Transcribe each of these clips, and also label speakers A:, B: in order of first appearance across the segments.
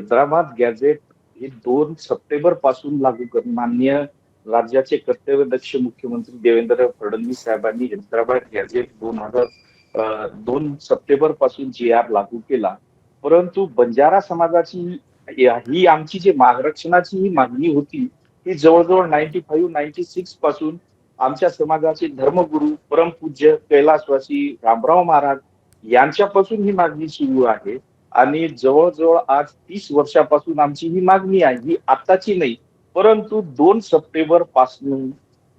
A: Hyderabad gadget हे 2 September पासून लागू कर माननीय राज्याचे कर्तव्यदक्ष मुख्यमंत्री देवेंद्र फडणवीस साहेबांनी हैदराबाद गॅझेट 2 सप्टेंबर पासून GR लागू केला. परंतु बंजारा समाजाची ही आमची जी आरक्षणाची ही मागणी होती, ही जवळजवळ 95-96 पासून आमच्या समाजाचे धर्मगुरू परमपूज्य कैलासवासी रामराव महाराज यांच्यापासून ही मागणी सुरू आहे. आणि जवळजवळ आज 30 वर्षापासून आमची ही मागणी आहे. ही आताची नाही, परंतु 2 सप्टेंबर पासून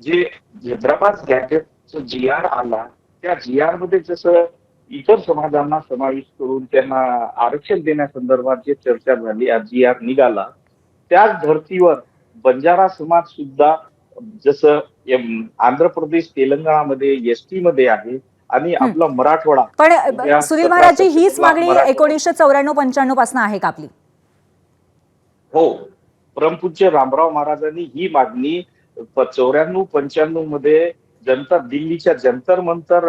A: जे हैदराबाद गॅझेटचा GR आला, त्या GR मध्ये जसं इतर समाजांना समाविष्ट करून त्यांना आरक्षण देण्यासंदर्भात जे चर्चा झाली, आज GR निघाला, त्याच धर्तीवर बंजारा समाज सुद्धा जसं आंध्र प्रदेश, तेलंगणामध्ये ST मध्ये आहे आणि आपला मराठवाडा.
B: पण सुनील महाराज, हीच मागणी 1994-95 पासून आहे का आपली?
A: हो, परमपूज्य रामराव महाराजांनी ही मागणी 94-95 मध्ये दिल्लीच्या जंतर मंतर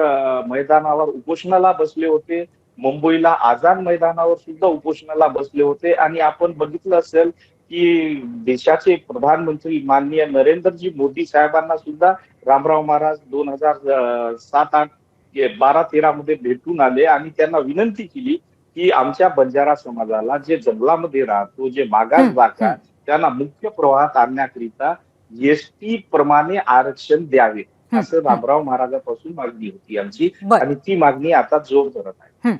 A: मैदानावर उपोषणाला बसले होते. मुंबईला आझाद मैदानावर सुद्धा उपोषणाला बसले होते. आणि आपण बघितलं असेल की देशाचे प्रधानमंत्री माननीय नरेंद्रजी मोदी साहेबांना सुद्धा रामराव महाराज 2007-08 12-13 मध्ये भेटून आले आणि त्यांना विनंती केली की आमच्या बंजारा समाजाला जे जंगलामध्ये राहतो, जे मागास भाग आहे, त्यांना मुख्य प्रवाहात आणण्याकरिता ST प्रमाणे आरक्षण द्यावे, असं रामराव महाराजांपासून मागणी होती आमची. आणि ती मागणी आता जोर धरत आहे.